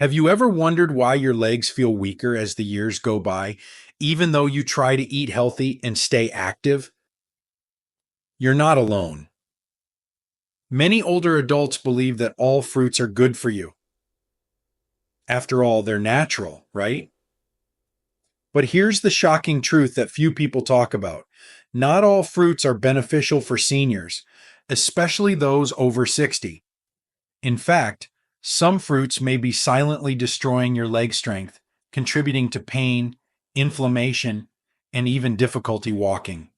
Have you ever wondered why your legs feel weaker as the years go by, even though you try to eat healthy and stay active? You're not alone. Many older adults believe that all fruits are good for you. After all, they're natural, right? But here's the shocking truth that few people talk about. Not all fruits are beneficial for seniors, especially those over 60. In fact, some fruits may be silently destroying your leg strength, contributing to pain, inflammation, and even difficulty walking.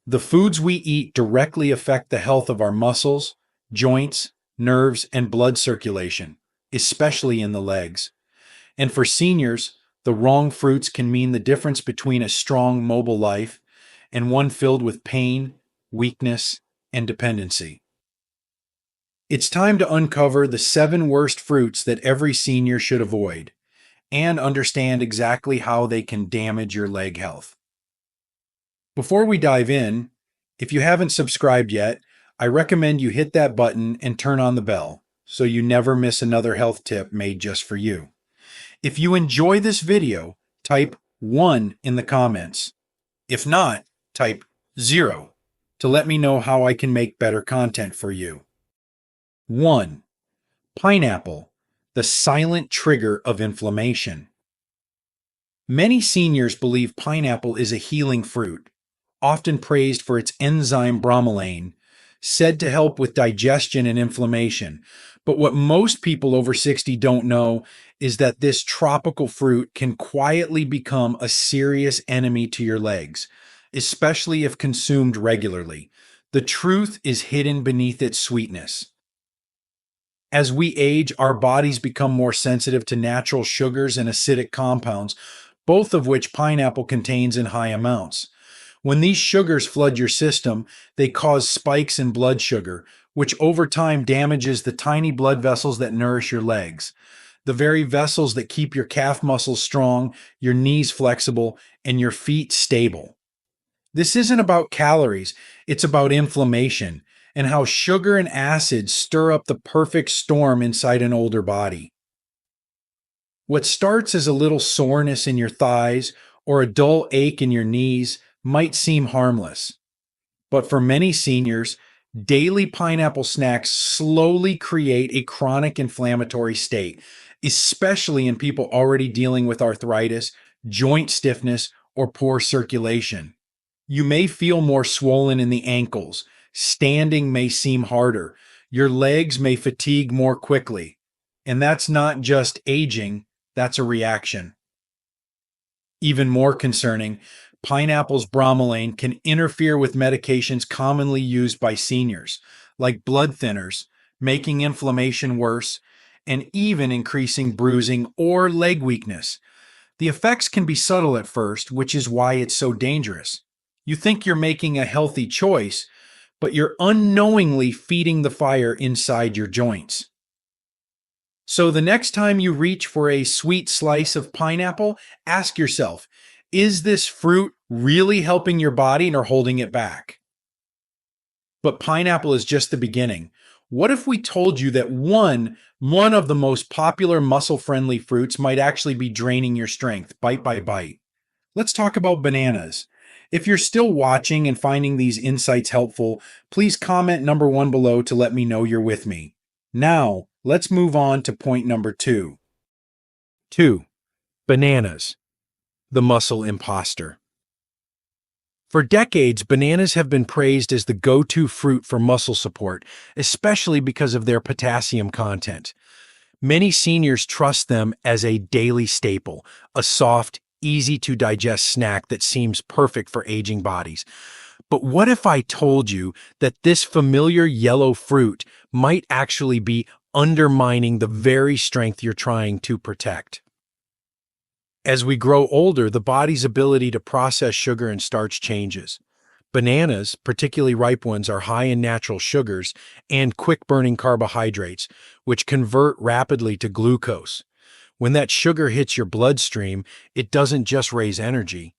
The foods we eat directly affect the health of our muscles, joints, nerves, and blood circulation, especially in the legs. And for seniors, the wrong fruits can mean the difference between a strong, mobile life and one filled with pain, weakness, and dependency. It's time to uncover the 7 worst fruits that every senior should avoid and understand exactly how they can damage your leg health. Before we dive in, if you haven't subscribed yet, I recommend you hit that button and turn on the bell so you never miss another health tip made just for you. If you enjoy this video, type 1 in the comments. If not, type 0 to let me know how I can make better content for you. 1. Pineapple, the silent trigger of inflammation. Many seniors believe pineapple is a healing fruit, often praised for its enzyme bromelain, said to help with digestion and inflammation. But what most people over 60 don't know is that this tropical fruit can quietly become a serious enemy to your legs, especially if consumed regularly. The truth is hidden beneath its sweetness. As we age, our bodies become more sensitive to natural sugars and acidic compounds, both of which pineapple contains in high amounts. When these sugars flood your system, they cause spikes in blood sugar, which over time damages the tiny blood vessels that nourish your legs, the very vessels that keep your calf muscles strong, your knees flexible, and your feet stable. This isn't about calories, it's about inflammation and how sugar and acid stir up the perfect storm inside an older body. What starts as a little soreness in your thighs or a dull ache in your knees might seem harmless. But for many seniors, daily pineapple snacks slowly create a chronic inflammatory state, especially in people already dealing with arthritis, joint stiffness, or poor circulation. You may feel more swollen in the ankles. Standing may seem harder. Your legs may fatigue more quickly. And that's not just aging, that's a reaction. Even more concerning, pineapple's bromelain can interfere with medications commonly used by seniors, like blood thinners, making inflammation worse, and even increasing bruising or leg weakness. The effects can be subtle at first, which is why it's so dangerous. You think you're making a healthy choice, but you're unknowingly feeding the fire inside your joints. So the next time you reach for a sweet slice of pineapple, ask yourself, is this fruit really helping your body or holding it back? But pineapple is just the beginning. What if we told you that one of the most popular muscle-friendly fruits might actually be draining your strength bite by bite? Let's talk about bananas. If you're still watching and finding these insights helpful, please comment number 1 below to let me know you're with me. Now, let's move on to point number 2. 2. Bananas, the muscle imposter. For decades, bananas have been praised as the go-to fruit for muscle support, especially because of their potassium content. Many seniors trust them as a daily staple, a soft, easy-to-digest snack that seems perfect for aging bodies. But what if I told you that this familiar yellow fruit might actually be undermining the very strength you're trying to protect? As we grow older, the body's ability to process sugar and starch changes. Bananas, particularly ripe ones, are high in natural sugars and quick-burning carbohydrates, which convert rapidly to glucose. When that sugar hits your bloodstream, it doesn't just raise energy.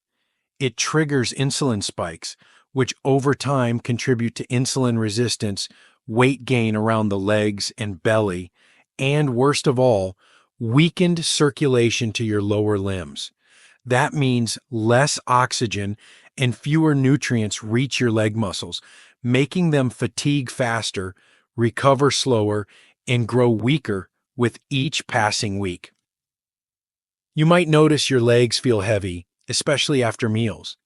It triggers insulin spikes, which over time contribute to insulin resistance, weight gain around the legs and belly, and worst of all, weakened circulation to your lower limbs. That means less oxygen and fewer nutrients reach your leg muscles, making them fatigue faster, recover slower, and grow weaker with each passing week. You might notice your legs feel heavy, especially after meals.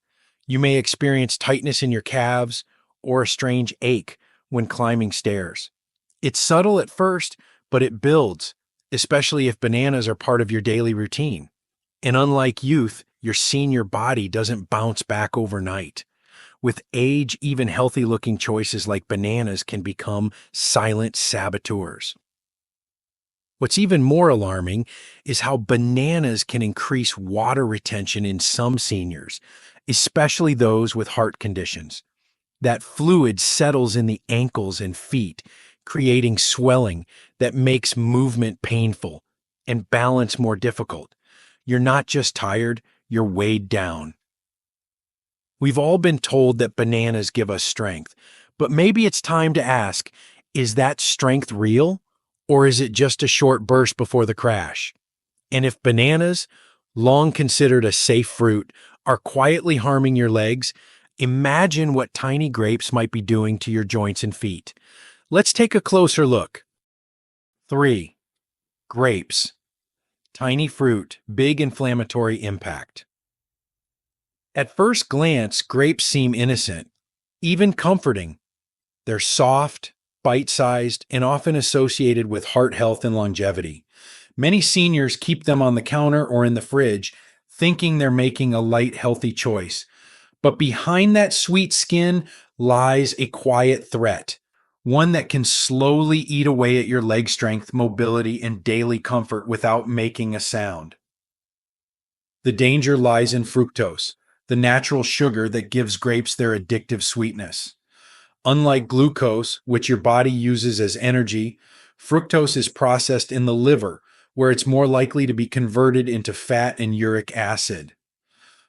You may experience tightness in your calves or a strange ache when climbing stairs. It's subtle at first, but it builds, especially if bananas are part of your daily routine. And unlike youth, your senior body doesn't bounce back overnight. With age, even healthy looking choices like bananas can become silent saboteurs. What's even more alarming is how bananas can increase water retention in some seniors, especially those with heart conditions. That fluid settles in the ankles and feet, creating swelling that makes movement painful and balance more difficult. You're not just tired, you're weighed down. We've all been told that bananas give us strength, but maybe it's time to ask, is that strength real? Or is it just a short burst before the crash? And if bananas, long considered a safe fruit, are quietly harming your legs, imagine what tiny grapes might be doing to your joints and feet. Let's take a closer look. 3. Grapes. Tiny fruit, big inflammatory impact. At first glance, grapes seem innocent, even comforting. They're soft, bite-sized, and often associated with heart health and longevity. Many seniors keep them on the counter or in the fridge, thinking they're making a light, healthy choice. But behind that sweet skin lies a quiet threat, one that can slowly eat away at your leg strength, mobility, and daily comfort without making a sound. The danger lies in fructose, the natural sugar that gives grapes their addictive sweetness. Unlike glucose, which your body uses as energy, fructose is processed in the liver, where it's more likely to be converted into fat and uric acid.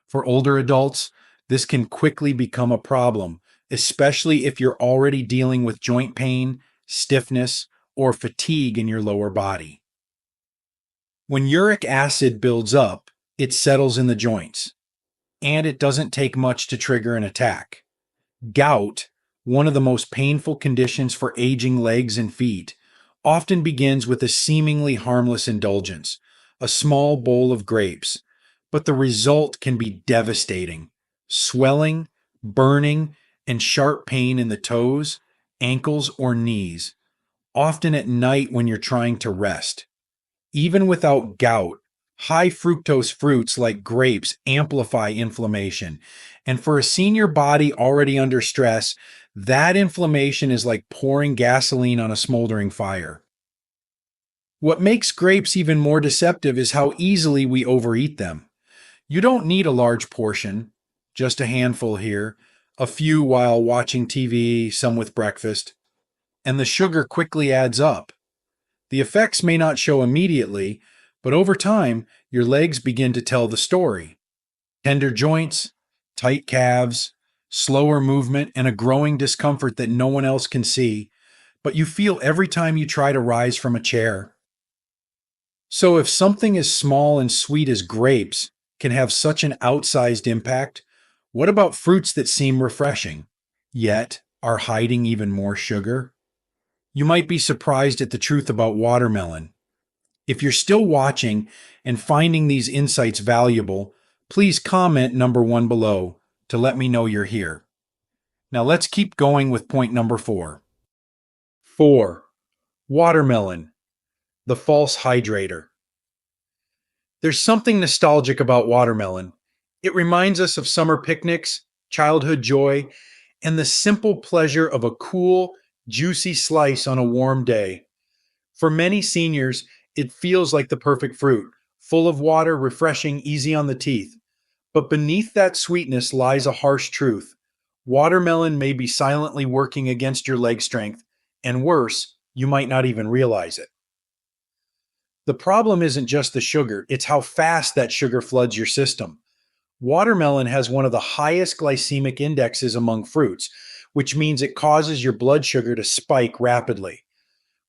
For older adults, this can quickly become a problem, especially if you're already dealing with joint pain, stiffness, or fatigue in your lower body. When uric acid builds up, it settles in the joints, and it doesn't take much to trigger an attack. Gout, one of the most painful conditions for aging legs and feet, often begins with a seemingly harmless indulgence, a small bowl of grapes, but the result can be devastating. Swelling, burning, and sharp pain in the toes, ankles, or knees, often at night when you're trying to rest. Even without gout, high fructose fruits like grapes amplify inflammation. And for a senior body already under stress, that inflammation is like pouring gasoline on a smoldering fire. What makes grapes even more deceptive is how easily we overeat them. You don't need a large portion, just a handful here, a few while watching TV, some with breakfast, and the sugar quickly adds up. The effects may not show immediately, but over time, your legs begin to tell the story. Tender joints, tight calves, slower movement, and a growing discomfort that no one else can see, but you feel every time you try to rise from a chair. So if something as small and sweet as grapes can have such an outsized impact, what about fruits that seem refreshing, yet are hiding even more sugar? You might be surprised at the truth about watermelon. If you're still watching and finding these insights valuable, please comment number 1 below to let me know you're here. Now let's keep going with point number 4. 4. Watermelon, the false hydrator. There's something nostalgic about watermelon. It reminds us of summer picnics, childhood joy, and the simple pleasure of a cool, juicy slice on a warm day. For many seniors, it feels like the perfect fruit, full of water, refreshing, easy on the teeth. But beneath that sweetness lies a harsh truth. Watermelon may be silently working against your leg strength, and worse, you might not even realize it. The problem isn't just the sugar, it's how fast that sugar floods your system. Watermelon has one of the highest glycemic indexes among fruits, which means it causes your blood sugar to spike rapidly.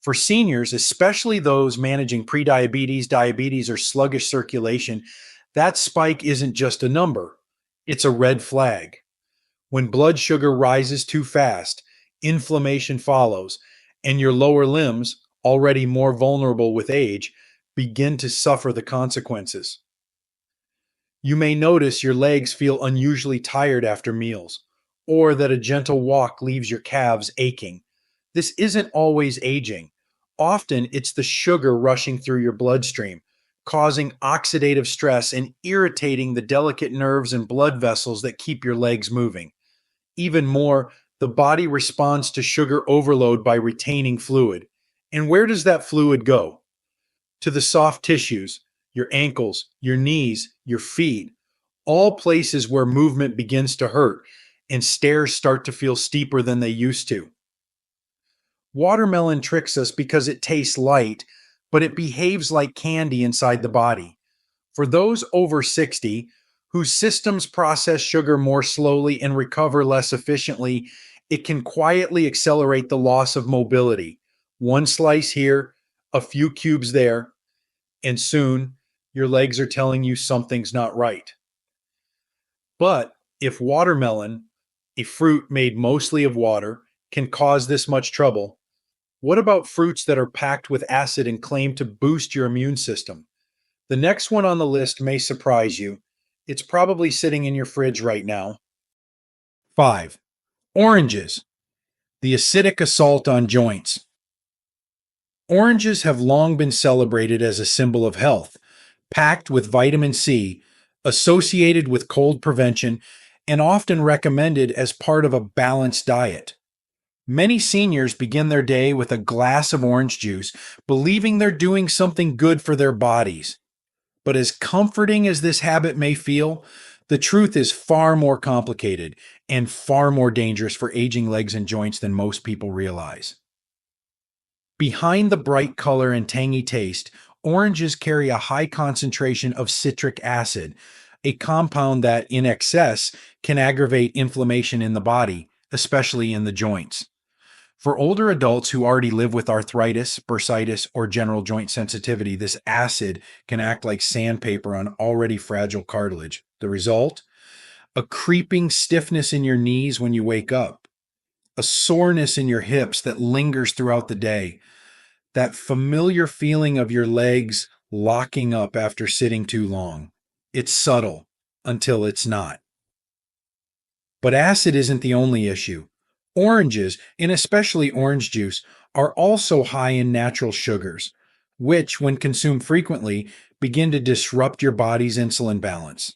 For seniors, especially those managing prediabetes, diabetes, or sluggish circulation, that spike isn't just a number, it's a red flag. When blood sugar rises too fast, inflammation follows, and your lower limbs, already more vulnerable with age, begin to suffer the consequences. You may notice your legs feel unusually tired after meals, or that a gentle walk leaves your calves aching. This isn't always aging. Often it's the sugar rushing through your bloodstream, causing oxidative stress and irritating the delicate nerves and blood vessels that keep your legs moving. Even more, the body responds to sugar overload by retaining fluid. And where does that fluid go? To the soft tissues, your ankles, your knees, your feet, all places where movement begins to hurt and stairs start to feel steeper than they used to. Watermelon tricks us because it tastes light, but it behaves like candy inside the body. For those over 60 whose systems process sugar more slowly and recover less efficiently, it can quietly accelerate the loss of mobility. One slice here, a few cubes there, and soon your legs are telling you something's not right. But if watermelon, a fruit made mostly of water, can cause this much trouble, what about fruits that are packed with acid and claim to boost your immune system? The next one on the list may surprise you. It's probably sitting in your fridge right now. 5. Oranges, the acidic assault on joints. Oranges have long been celebrated as a symbol of health, packed with vitamin C, associated with cold prevention, and often recommended as part of a balanced diet. Many seniors begin their day with a glass of orange juice, believing they're doing something good for their bodies. But as comforting as this habit may feel, the truth is far more complicated and far more dangerous for aging legs and joints than most people realize. Behind the bright color and tangy taste, oranges carry a high concentration of citric acid, a compound that, in excess, can aggravate inflammation in the body, especially in the joints. For older adults who already live with arthritis, bursitis, or general joint sensitivity, this acid can act like sandpaper on already fragile cartilage. The result? A creeping stiffness in your knees when you wake up, a soreness in your hips that lingers throughout the day, that familiar feeling of your legs locking up after sitting too long. It's subtle until it's not. But acid isn't the only issue. Oranges, and especially orange juice, are also high in natural sugars, which, when consumed frequently, begin to disrupt your body's insulin balance.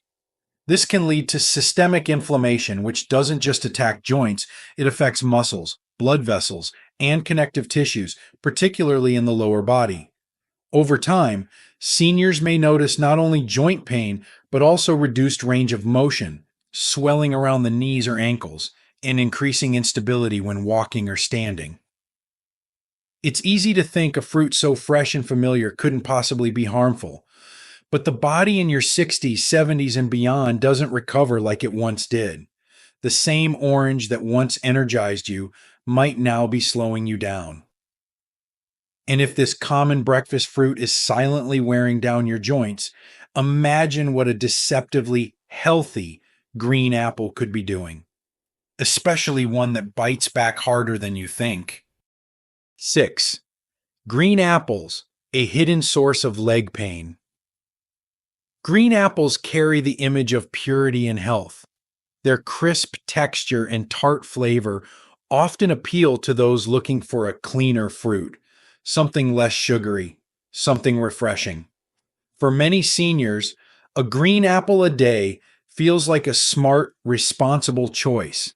This can lead to systemic inflammation, which doesn't just attack joints, it affects muscles, blood vessels, and connective tissues, particularly in the lower body. Over time, seniors may notice not only joint pain, but also reduced range of motion, swelling around the knees or ankles, and increasing instability when walking or standing. It's easy to think a fruit so fresh and familiar couldn't possibly be harmful, but the body in your 60s, 70s, and beyond doesn't recover like it once did. The same orange that once energized you might now be slowing you down. And if this common breakfast fruit is silently wearing down your joints, imagine what a deceptively healthy green apple could be doing, especially one that bites back harder than you think. 6. Green apples, a hidden source of leg pain. Green apples carry the image of purity and health. Their crisp texture and tart flavor often appeal to those looking for a cleaner fruit, something less sugary, something refreshing. For many seniors, a green apple a day feels like a smart, responsible choice.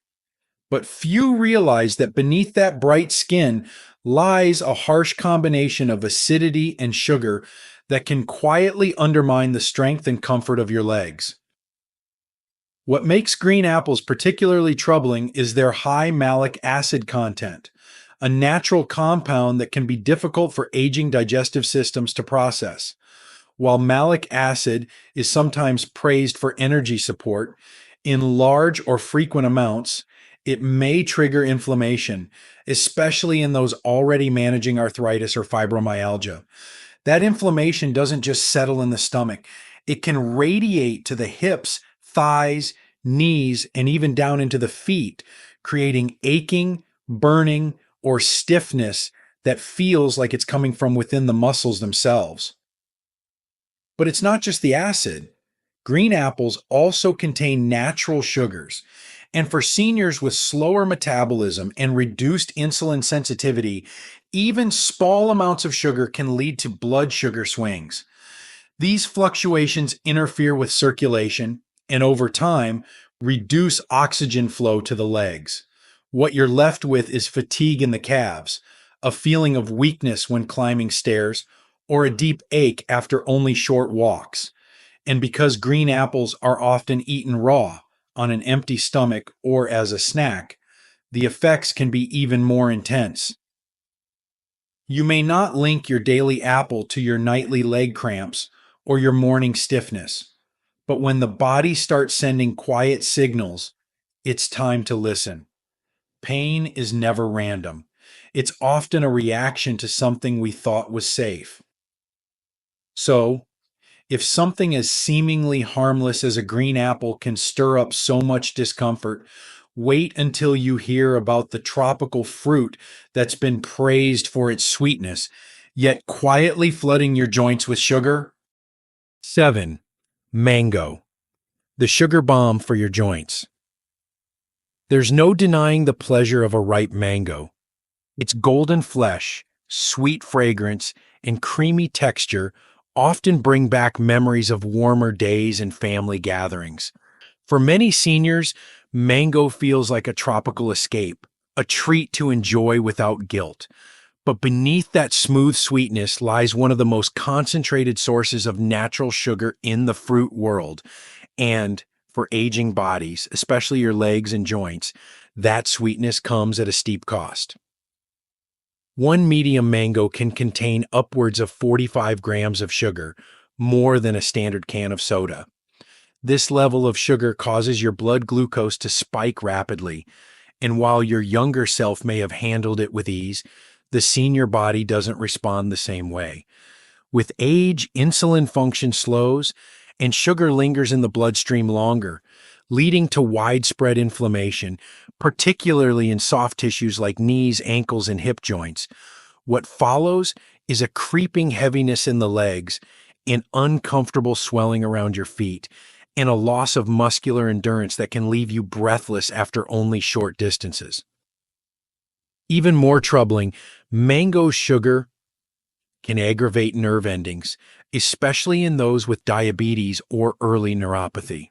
But few realize that beneath that bright skin lies a harsh combination of acidity and sugar that can quietly undermine the strength and comfort of your legs. What makes green apples particularly troubling is their high malic acid content, a natural compound that can be difficult for aging digestive systems to process. While malic acid is sometimes praised for energy support, in large or frequent amounts, It may trigger inflammation, especially in those already managing arthritis or fibromyalgia. That inflammation doesn't just settle in the stomach, it can radiate to the hips, thighs, knees, and even down into the feet, creating aching, burning, or stiffness that feels like it's coming from within the muscles themselves. But it's not just the acid. Green apples also contain natural sugars. And for seniors with slower metabolism and reduced insulin sensitivity, even small amounts of sugar can lead to blood sugar swings. These fluctuations interfere with circulation and over time reduce oxygen flow to the legs. What you're left with is fatigue in the calves, a feeling of weakness when climbing stairs, or a deep ache after only short walks. And because green apples are often eaten raw, on an empty stomach, or as a snack, the effects can be even more intense. You may not link your daily apple to your nightly leg cramps or your morning stiffness, but when the body starts sending quiet signals, it's time to listen. Pain is never random. It's often a reaction to something we thought was safe. So, if something as seemingly harmless as a green apple can stir up so much discomfort, wait until you hear about the tropical fruit that's been praised for its sweetness, yet quietly flooding your joints with sugar. 7. Mango, the sugar bomb for your joints. There's no denying the pleasure of a ripe mango. Its golden flesh, sweet fragrance, and creamy texture often bring back memories of warmer days and family gatherings. For many seniors, mango feels like a tropical escape, a treat to enjoy without guilt. But beneath that smooth sweetness lies one of the most concentrated sources of natural sugar in the fruit world. And for aging bodies, especially your legs and joints, that sweetness comes at a steep cost. One medium mango can contain upwards of 45 grams of sugar, more than a standard can of soda. This level of sugar causes your blood glucose to spike rapidly, and while your younger self may have handled it with ease, the senior body doesn't respond the same way. With age, insulin function slows, and sugar lingers in the bloodstream longer, leading to widespread inflammation, particularly in soft tissues like knees, ankles, and hip joints. What follows is a creeping heaviness in the legs, an uncomfortable swelling around your feet, and a loss of muscular endurance that can leave you breathless after only short distances. Even more troubling, mango sugar can aggravate nerve endings, especially in those with diabetes or early neuropathy.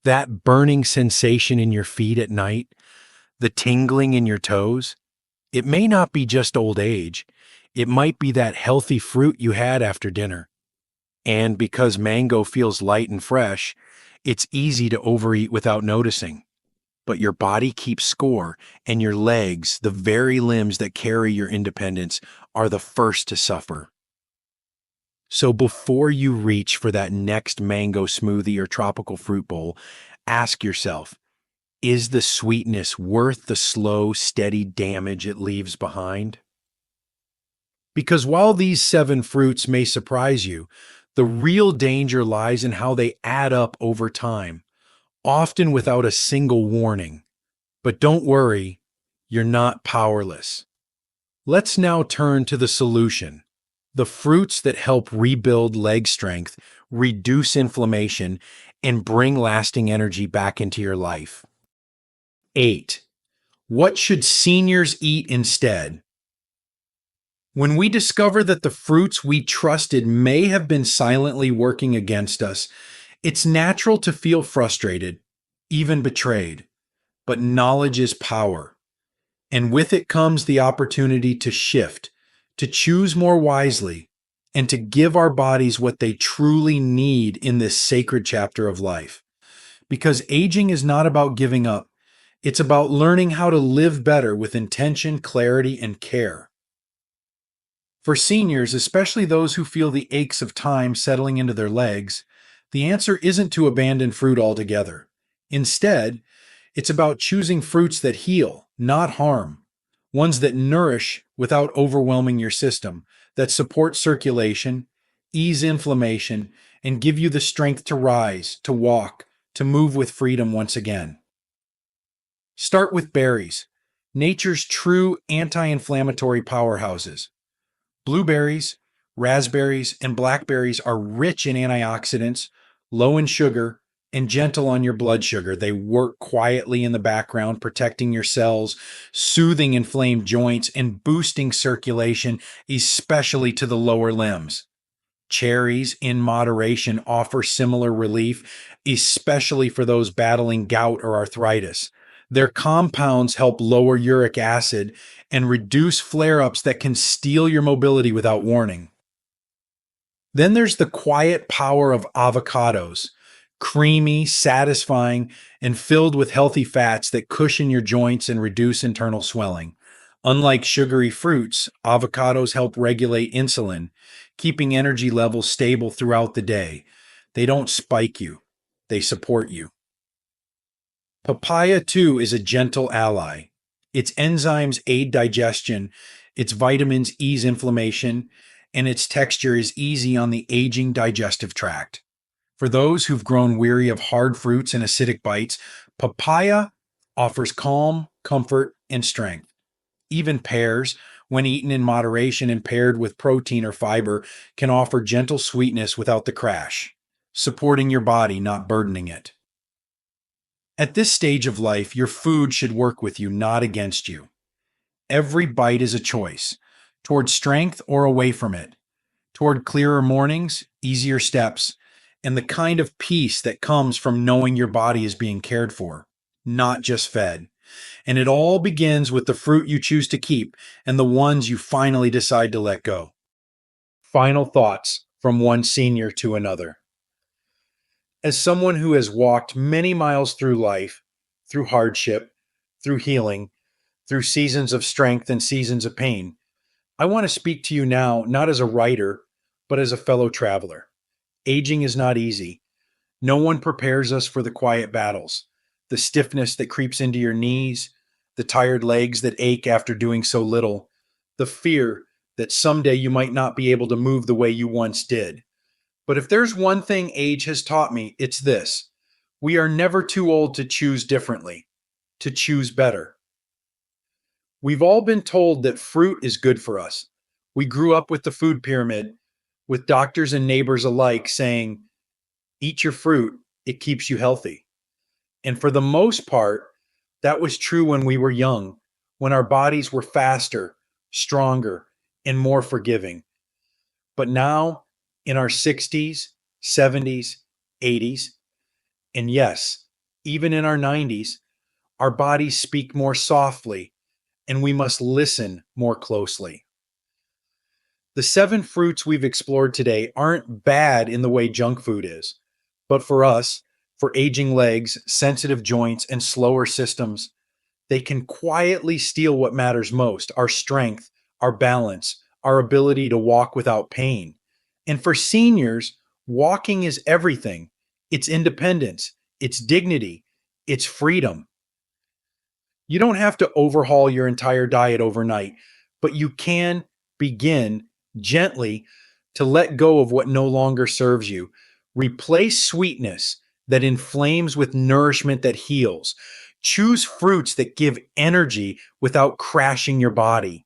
That burning sensation in your feet at night, the tingling in your toes, it may not be just old age. It might be that healthy fruit you had after dinner. And because mango feels light and fresh, it's easy to overeat without noticing. But your body keeps score, and your legs, the very limbs that carry your independence, are the first to suffer. So before you reach for that next mango smoothie or tropical fruit bowl, ask yourself, is the sweetness worth the slow, steady damage it leaves behind? Because while these 7 fruits may surprise you, the real danger lies in how they add up over time, often without a single warning. But don't worry, you're not powerless. Let's now turn to the solution. The fruits that help rebuild leg strength, reduce inflammation, and bring lasting energy back into your life. 8. What should seniors eat instead? When we discover that the fruits we trusted may have been silently working against us, it's natural to feel frustrated, even betrayed. But knowledge is power. And with it comes the opportunity to shift, to choose more wisely, and to give our bodies what they truly need in this sacred chapter of life. Because aging is not about giving up. It's about learning how to live better with intention, clarity, and care. For seniors, especially those who feel the aches of time settling into their legs, the answer isn't to abandon fruit altogether. Instead, It's about choosing fruits that heal, not harm, ones that nourish without overwhelming your system, that support circulation, ease inflammation, and give you the strength to rise, to walk, to move with freedom once again. Start with berries, nature's true anti inflammatory powerhouses. Blueberries, raspberries, and blackberries are rich in antioxidants, low in sugar, and gentle on your blood sugar. They work quietly in the background, protecting your cells, soothing inflamed joints, and boosting circulation, especially to the lower limbs. Cherries, in moderation, offer similar relief, especially for those battling gout or arthritis. Their compounds help lower uric acid and reduce flare ups that can steal your mobility without warning. Then there's the quiet power of avocados, creamy, satisfying, and filled with healthy fats that cushion your joints and reduce internal swelling. Unlike sugary fruits, avocados help regulate insulin, keeping energy levels stable throughout the day. They don't spike you, they support you. Papaya, too, is a gentle ally. Its enzymes aid digestion, its vitamins ease inflammation, and its texture is easy on the aging digestive tract. For those who've grown weary of hard fruits and acidic bites, papaya offers calm, comfort, and strength. Even pears, when eaten in moderation and paired with protein or fiber, can offer gentle sweetness without the crash, supporting your body, not burdening it. At this stage of life, your food should work with you, not against you. Every bite is a choice, toward strength or away from it, toward clearer mornings, easier steps, and the kind of peace that comes from knowing your body is being cared for, not just fed. And it all begins with the fruit you choose to keep and the ones you finally decide to let go. Final thoughts from one senior to another. As someone who has walked many miles through life, through hardship, through healing, through seasons of strength and seasons of pain, I want to speak to you now, not as a writer, but as a fellow traveler. Aging is not easy. No one prepares us for the quiet battles, the stiffness that creeps into your knees, the tired legs that ache after doing so little, the fear that someday you might not be able to move the way you once did. But if there's one thing age has taught me, it's this: we are never too old to choose differently, to choose better. We've all been told that fruit is good for us. We grew up with the food pyramid, with doctors and neighbors alike saying, eat your fruit, it keeps you healthy. And for the most part, that was true when we were young, when our bodies were faster, stronger, and more forgiving. But now, in our 60s, 70s, 80s, and yes, even in our 90s, our bodies speak more softly, and we must listen more closely. The 7 fruits we've explored today aren't bad in the way junk food is, but for us, for aging legs, sensitive joints, and slower systems, they can quietly steal what matters most: our strength, our balance, our ability to walk without pain. And for seniors, walking is everything: it's independence, it's dignity, it's freedom. You don't have to overhaul your entire diet overnight, but you can begin gently to let go of what no longer serves you. Replace sweetness that inflames with nourishment that heals. Choose fruits that give energy without crashing your body.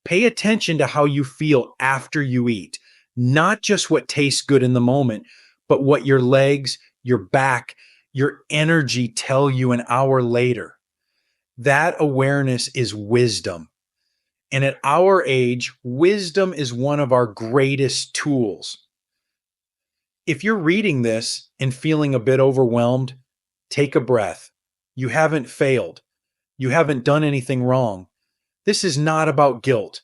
Pay attention to how you feel after you eat, not just what tastes good in the moment, but what your legs, your back, your energy tell you an hour later. That awareness is wisdom. And at our age, wisdom is one of our greatest tools. If you're reading this and feeling a bit overwhelmed, take a breath. You haven't failed. You haven't done anything wrong. This is not about guilt.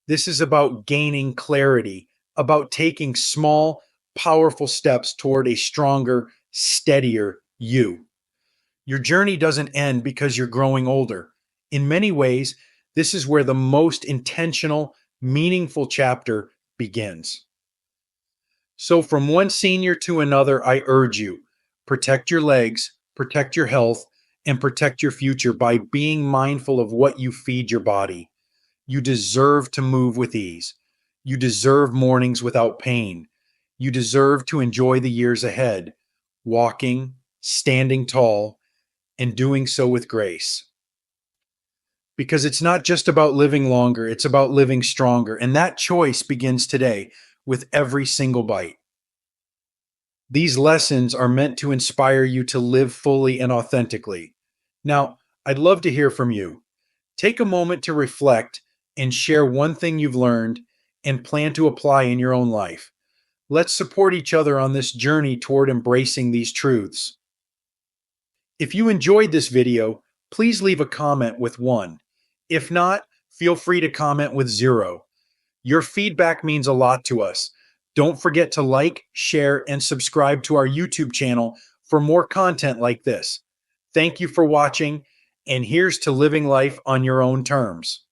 This is about gaining clarity, about taking small, powerful steps toward a stronger, steadier you. Your journey doesn't end because you're growing older. In many ways, this is where the most intentional, meaningful chapter begins. So, from one senior to another, I urge you: protect your legs, protect your health, and protect your future by being mindful of what you feed your body. You deserve to move with ease. You deserve mornings without pain. You deserve to enjoy the years ahead, walking, standing tall, and doing so with grace. Because it's not just about living longer, it's about living stronger. And that choice begins today with every single bite. These lessons are meant to inspire you to live fully and authentically. Now, I'd love to hear from you. Take a moment to reflect and share one thing you've learned and plan to apply in your own life. Let's support each other on this journey toward embracing these truths. If you enjoyed this video, please leave a comment with 1. If not, feel free to comment with 0. Your feedback means a lot to us. Don't forget to like, share, and subscribe to our YouTube channel for more content like this. Thank you for watching, and here's to living life on your own terms.